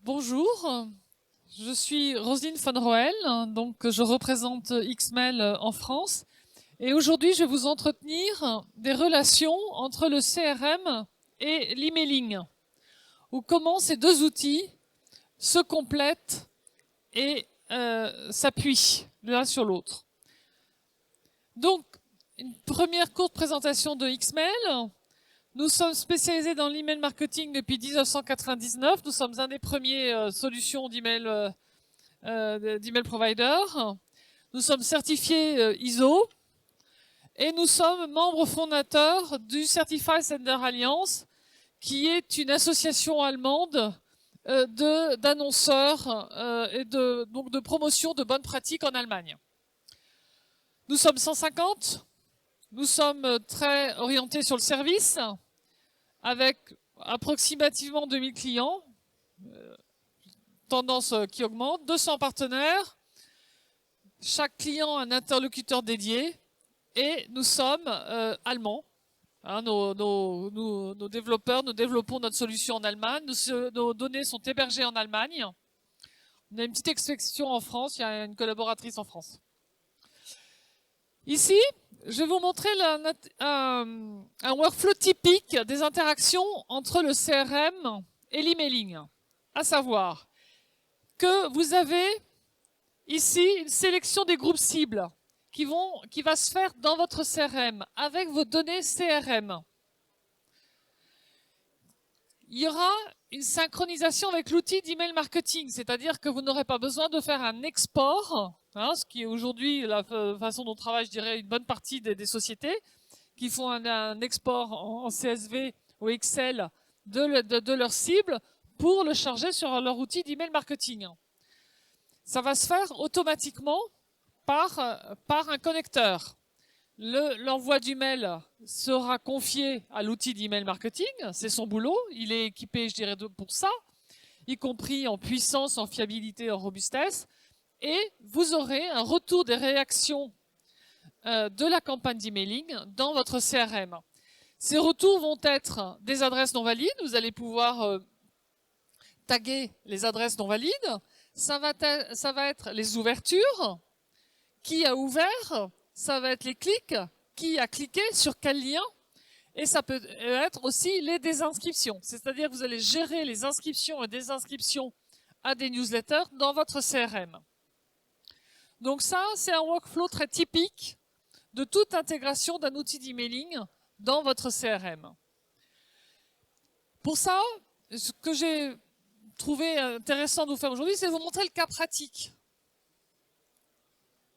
Bonjour, je suis Roselyne von Roel, donc je représente XMail en France. Et aujourd'hui, je vais vous entretenir des relations entre le CRM et l'emailing, ou comment ces deux outils se complètent et s'appuient l'un sur l'autre. Donc, une première courte présentation de XMail. Nous sommes spécialisés dans l'email marketing depuis 1999. Nous sommes un des premiers solutions d'email provider. Nous sommes certifiés ISO et nous sommes membres fondateurs du Certified Sender Alliance, qui est une association allemande d'annonceurs et donc de promotion de bonnes pratiques en Allemagne. Nous sommes 150. Nous sommes très orientés sur le service, avec approximativement 2000 clients, tendance qui augmente, 200 partenaires, chaque client un interlocuteur dédié, et nous sommes allemands. Hein, nos développeurs, nous développons notre solution en Allemagne, nos données sont hébergées en Allemagne. On a une petite exception en France, il y a une collaboratrice en France. Ici, je vais vous montrer un workflow typique des interactions entre le CRM et l'emailing. À savoir que vous avez ici une sélection des groupes cibles qui va se faire dans votre CRM avec vos données CRM. Il y aura une synchronisation avec l'outil d'email marketing, c'est-à-dire que vous n'aurez pas besoin de faire un export, hein, ce qui est aujourd'hui la façon dont travaille, je dirais, une bonne partie des sociétés, qui font un export en CSV ou Excel de leur cible pour le charger sur leur outil d'email marketing. Ça va se faire automatiquement par un connecteur. L'envoi du mail sera confié à l'outil d'email marketing, c'est son boulot, il est équipé, je dirais, pour ça, y compris en puissance, en fiabilité, en robustesse, et vous aurez un retour des réactions de la campagne d'emailing dans votre CRM. Ces retours vont être des adresses non valides, vous allez pouvoir taguer les adresses non valides, ça va être les ouvertures, qui a ouvert, ça va être les clics, qui a cliqué, sur quel lien, et ça peut être aussi les désinscriptions. C'est-à-dire que vous allez gérer les inscriptions et désinscriptions à des newsletters dans votre CRM. Donc ça, c'est un workflow très typique de toute intégration d'un outil d'emailing dans votre CRM. Pour ça, ce que j'ai trouvé intéressant de vous faire aujourd'hui, c'est de vous montrer le cas pratique.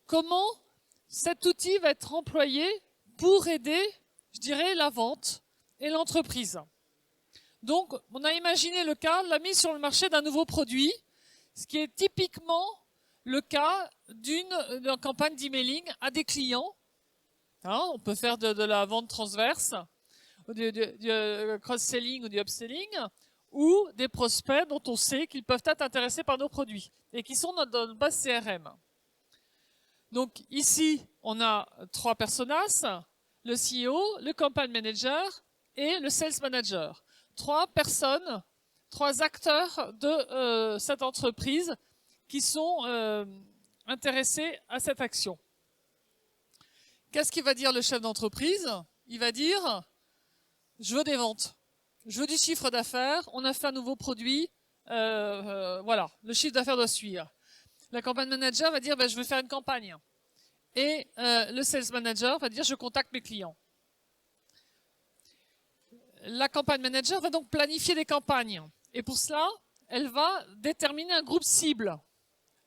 Comment cet outil va être employé pour aider, je dirais, la vente et l'entreprise. Donc, on a imaginé le cas de la mise sur le marché d'un nouveau produit, ce qui est typiquement le cas d'une campagne d'emailing à des clients. Hein, on peut faire de la vente transverse, du cross-selling ou du upselling, ou des prospects dont on sait qu'ils peuvent être intéressés par nos produits et qui sont dans notre base CRM. Donc ici, on a 3 personas, le CEO, le campaign manager et le sales manager. 3 personnes, 3 acteurs de cette entreprise qui sont intéressés à cette action. Qu'est-ce qu'il va dire le chef d'entreprise? Il va dire, je veux des ventes, je veux du chiffre d'affaires, on a fait un nouveau produit, voilà, le chiffre d'affaires doit suivre. La campagne manager va dire, je veux faire une campagne. Et le sales manager va dire, je contacte mes clients. La campagne manager va donc planifier des campagnes. Et pour cela, elle va déterminer un groupe cible.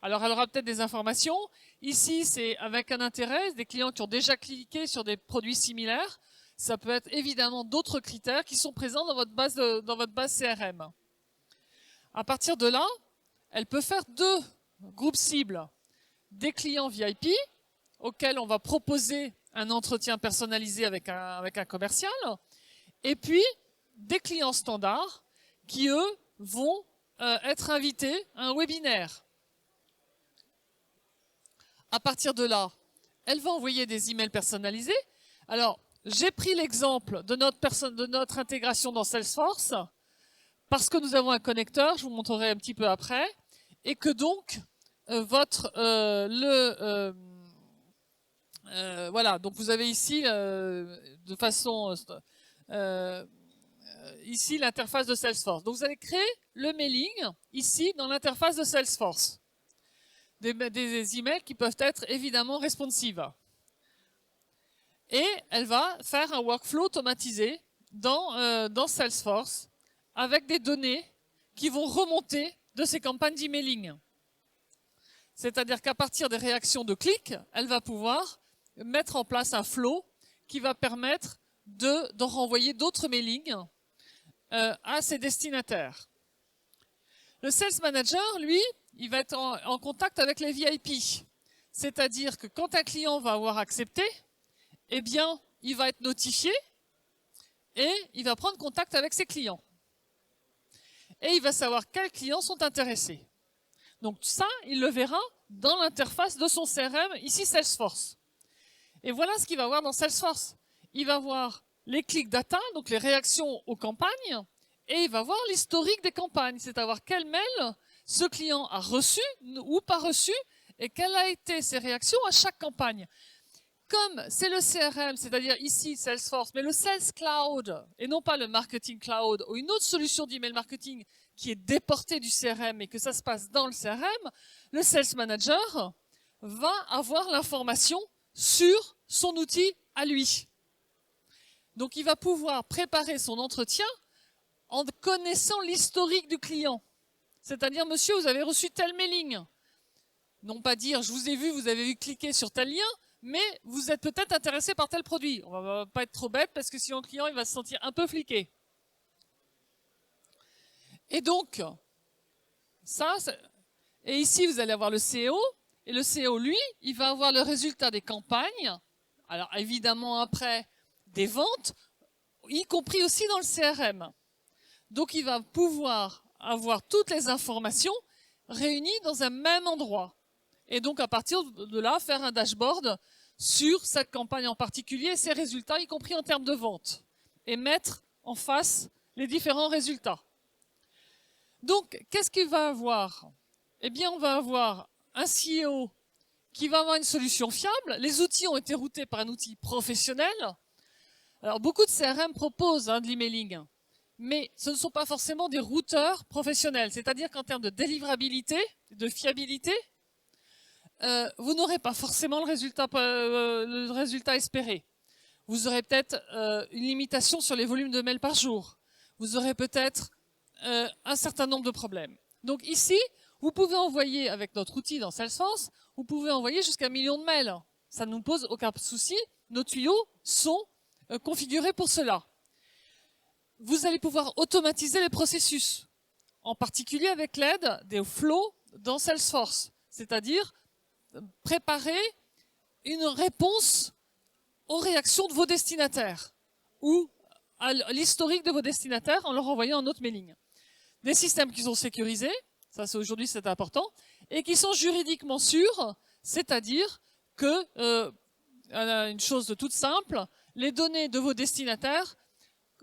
Alors, elle aura peut-être des informations. Ici, c'est avec un intérêt, des clients qui ont déjà cliqué sur des produits similaires. Ça peut être évidemment d'autres critères qui sont présents dans votre base CRM. À partir de là, elle peut faire 2 groupes cibles. Des clients VIP, auxquels on va proposer un entretien personnalisé avec un commercial, et puis des clients standards qui, eux, vont être invités à un webinaire. À partir de là, elle va envoyer des emails personnalisés. Alors, j'ai pris l'exemple de notre intégration dans Salesforce parce que nous avons un connecteur, je vous montrerai un petit peu après, et que donc voilà, donc vous avez ici de façon ici l'interface de Salesforce. Donc vous allez créer le mailing ici dans l'interface de Salesforce. Des emails qui peuvent être évidemment responsive. Et elle va faire un workflow automatisé dans Salesforce avec des données qui vont remonter de ces campagnes d'emailing. C'est-à-dire qu'à partir des réactions de clics, elle va pouvoir mettre en place un flow qui va permettre de renvoyer d'autres mailings à ses destinataires. Le Sales Manager, lui, il va être en contact avec les VIP. C'est-à-dire que quand un client va avoir accepté, eh bien, il va être notifié et il va prendre contact avec ses clients. Et il va savoir quels clients sont intéressés. Donc ça, il le verra dans l'interface de son CRM, ici Salesforce. Et voilà ce qu'il va voir dans Salesforce. Il va voir les clics data, donc les réactions aux campagnes, et il va voir l'historique des campagnes, c'est-à-dire quel mail ce client a reçu ou pas reçu, et quelles a été ses réactions à chaque campagne. Comme c'est le CRM, c'est-à-dire ici Salesforce, mais le Sales Cloud, et non pas le Marketing Cloud, ou une autre solution d'email marketing qui est déportée du CRM et que ça se passe dans le CRM, le Sales Manager va avoir l'information sur son outil à lui. Donc il va pouvoir préparer son entretien en connaissant l'historique du client. C'est-à-dire, monsieur, vous avez reçu tel mailing. Non pas dire, je vous ai vu, vous avez cliqué sur tel lien, mais vous êtes peut-être intéressé par tel produit. On ne va pas être trop bête parce que sinon le client il va se sentir un peu fliqué. Et donc, et ici vous allez avoir le CEO, et le CEO, lui, il va avoir le résultat des campagnes, alors évidemment après des ventes, y compris aussi dans le CRM. Donc il va pouvoir avoir toutes les informations réunies dans un même endroit. Et donc à partir de là, faire un dashboard sur cette campagne en particulier et ses résultats, y compris en termes de vente. Et mettre en face les différents résultats. Donc, qu'est-ce qu'il va avoir? Eh bien, on va avoir un CEO qui va avoir une solution fiable. Les outils ont été routés par un outil professionnel. Alors, beaucoup de CRM proposent de l'emailing, mais ce ne sont pas forcément des routeurs professionnels. C'est-à-dire qu'en termes de délivrabilité, de fiabilité, vous n'aurez pas forcément le résultat espéré. Vous aurez peut-être une limitation sur les volumes de mails par jour. Vous aurez peut-être un certain nombre de problèmes. Donc ici, vous pouvez envoyer, avec notre outil dans Salesforce, vous pouvez envoyer jusqu'à 1 million de mails. Ça ne nous pose aucun souci. Nos tuyaux sont configurés pour cela. Vous allez pouvoir automatiser les processus, en particulier avec l'aide des flows dans Salesforce, c'est-à-dire préparer une réponse aux réactions de vos destinataires ou à l'historique de vos destinataires en leur envoyant un autre mailing. Des systèmes qui sont sécurisés, ça c'est aujourd'hui c'est important, et qui sont juridiquement sûrs, c'est-à-dire que, une chose toute simple, les données de vos destinataires,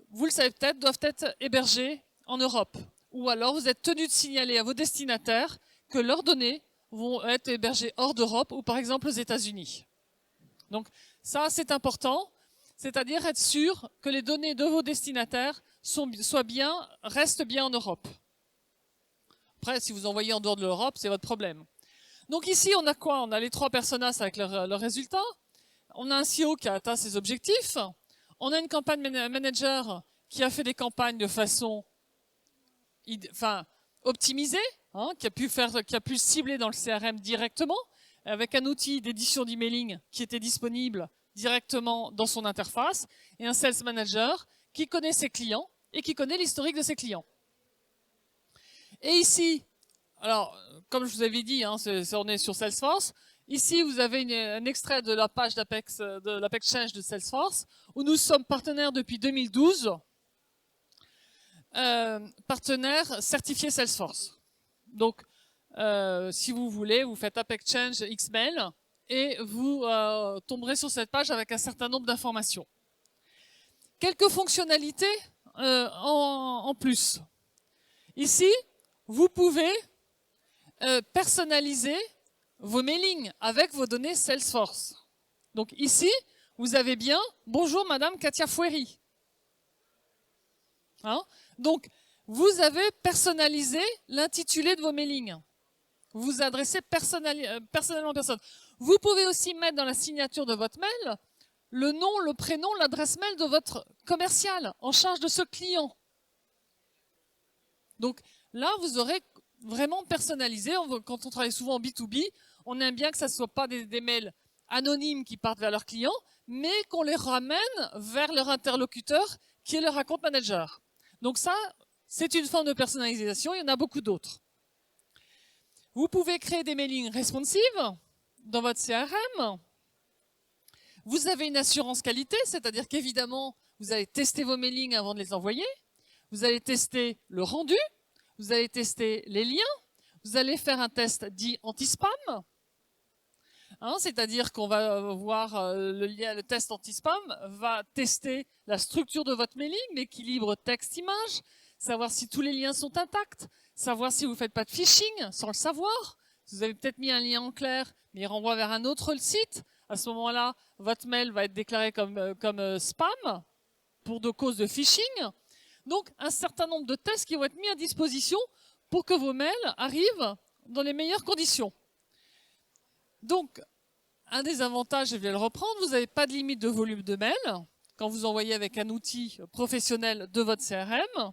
vous le savez peut-être, doivent être hébergées en Europe. Ou alors vous êtes tenu de signaler à vos destinataires que leurs données vont être hébergées hors d'Europe ou par exemple aux États-Unis. Donc ça c'est important, c'est-à-dire être sûr que les données de vos destinataires restent bien en Europe. Après, si vous envoyez en dehors de l'Europe, c'est votre problème. Donc ici, on a quoi? On a les 3 personas avec leurs résultats. On a un CEO qui a atteint ses objectifs. On a une campagne manager qui a fait des campagnes de façon optimisée, qui a pu cibler dans le CRM directement, avec un outil d'édition d'emailing qui était disponible directement dans son interface, et un sales manager qui connaît ses clients et qui connaît l'historique de ses clients. Et ici, alors, comme je vous avais dit, on est sur Salesforce. Ici, vous avez un extrait de la page d'Apex Change de Salesforce, où nous sommes partenaires depuis 2012, partenaires certifiés Salesforce. Donc, si vous voulez, vous faites Apex Change XMail et vous tomberez sur cette page avec un certain nombre d'informations. Quelques fonctionnalités en plus. Ici, vous pouvez personnaliser vos mailings avec vos données Salesforce. Donc ici, vous avez bien « Bonjour Madame Katia Foueri ». Hein? Donc, vous avez personnalisé l'intitulé de vos mailings. Vous vous adressez personnellement à personne. Vous pouvez aussi mettre dans la signature de votre mail le nom, le prénom, l'adresse mail de votre commercial en charge de ce client. Donc là, vous aurez vraiment personnalisé. Quand on travaille souvent en B2B, on aime bien que ça ne soit pas des mails anonymes qui partent vers leurs clients, mais qu'on les ramène vers leur interlocuteur qui est leur account manager. Donc ça, c'est une forme de personnalisation. Il y en a beaucoup d'autres. Vous pouvez créer des mailings responsives dans votre CRM. Vous avez une assurance qualité, c'est-à-dire qu'évidemment, vous allez tester vos mailings avant de les envoyer. Vous allez tester le rendu. Vous allez tester les liens. Vous allez faire un test dit anti-spam. Hein, c'est-à-dire qu'on va voir le test anti-spam va tester la structure de votre mailing, l'équilibre texte-image, savoir si tous les liens sont intacts, savoir si vous ne faites pas de phishing sans le savoir. Vous avez peut-être mis un lien en clair, mais il renvoie vers un autre site. À ce moment-là, votre mail va être déclaré comme spam pour de causes de phishing. Donc, un certain nombre de tests qui vont être mis à disposition pour que vos mails arrivent dans les meilleures conditions. Donc, un des avantages, je vais le reprendre, vous n'avez pas de limite de volume de mails quand vous envoyez avec un outil professionnel de votre CRM.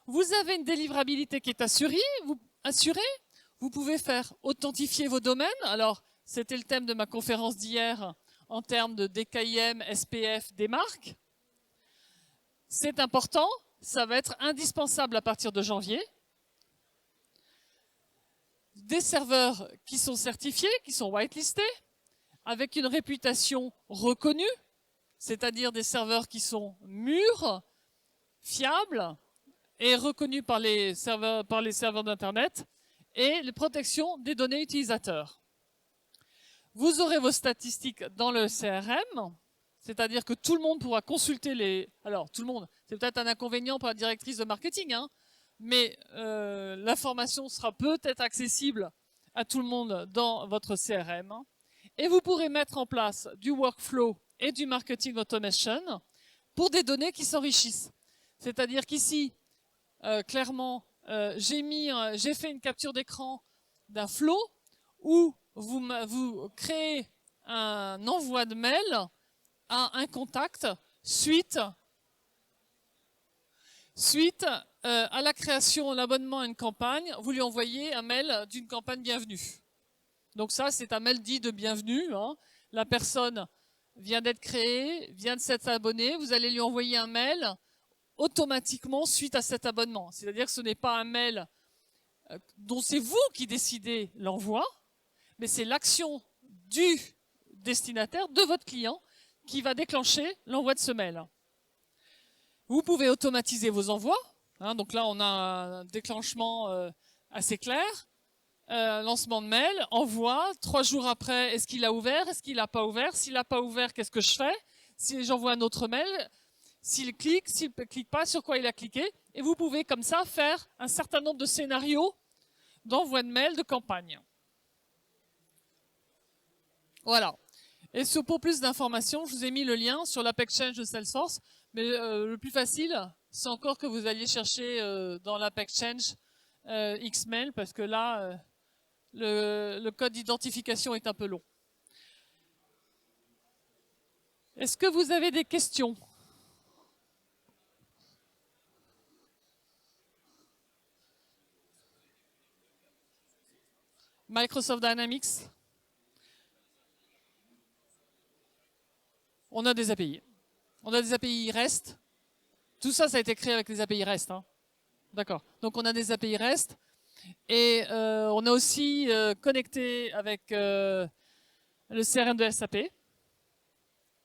Vous avez une délivrabilité qui est assurée. Vous pouvez faire authentifier vos domaines. Alors, c'était le thème de ma conférence d'hier en termes de DKIM, SPF, des marques. C'est important, ça va être indispensable à partir de janvier. Des serveurs qui sont certifiés, qui sont whitelistés, avec une réputation reconnue, c'est-à-dire des serveurs qui sont mûrs, fiables et reconnus par les serveurs d'Internet, et la protection des données utilisateurs. Vous aurez vos statistiques dans le CRM, c'est-à-dire que tout le monde pourra consulter les... Alors, tout le monde, c'est peut-être un inconvénient pour la directrice de marketing, hein, mais l'information sera peut-être accessible à tout le monde dans votre CRM. Et vous pourrez mettre en place du workflow et du marketing automation pour des données qui s'enrichissent. C'est-à-dire qu'ici, clairement, j'ai fait une capture d'écran d'un flow où vous créez un envoi de mail à un contact suite à la création, l'abonnement à une campagne, vous lui envoyez un mail d'une campagne bienvenue. Donc ça, c'est un mail dit de bienvenue. Hein. La personne vient d'être créée, vient de s'être abonnée, vous allez lui envoyer un mail automatiquement suite à cet abonnement. C'est-à-dire que ce n'est pas un mail dont c'est vous qui décidez l'envoi, mais c'est l'action du destinataire, de votre client, qui va déclencher l'envoi de ce mail. Vous pouvez automatiser vos envois. Hein, donc là, on a un déclenchement assez clair. Lancement de mail, envoi, 3 jours après, est-ce qu'il a ouvert, est-ce qu'il n'a pas ouvert, s'il n'a pas ouvert, qu'est-ce que je fais, si j'envoie un autre mail, s'il ne clique pas, sur quoi il a cliqué, et vous pouvez comme ça faire un certain nombre de scénarios d'envoi de mail de campagne. Voilà. Et pour plus d'informations, je vous ai mis le lien sur l'App Exchange de Salesforce, mais le plus facile, c'est encore que vous alliez chercher dans l'App Exchange Xmail, parce que là, le code d'identification est un peu long. Est-ce que vous avez des questions ? Microsoft Dynamics. On a des API. On a des API REST. Tout ça, ça a été créé avec les API REST. Hein. D'accord. Donc on a des API REST. Et on a aussi connecté avec le CRM de SAP.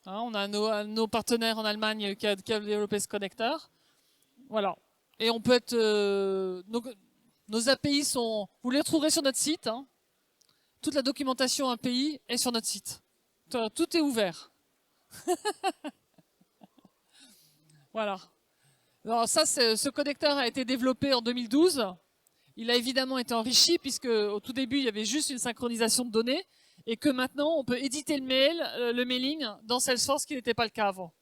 Hein, on a nos partenaires en Allemagne qui a développé ce connecteur. Voilà. Et on peut être... nos API sont... Vous les retrouverez sur notre site. Hein. Toute la documentation API est sur notre site. Tout est ouvert. Voilà. Alors ça, ce connecteur a été développé en 2012. Il a évidemment été enrichi puisque au tout début, il y avait juste une synchronisation de données et que maintenant, on peut éditer le mailing dans Salesforce, ce qui n'était pas le cas avant.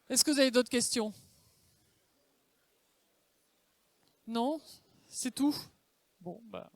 Est-ce que vous avez d'autres questions? Non? C'est tout? Bon, bah...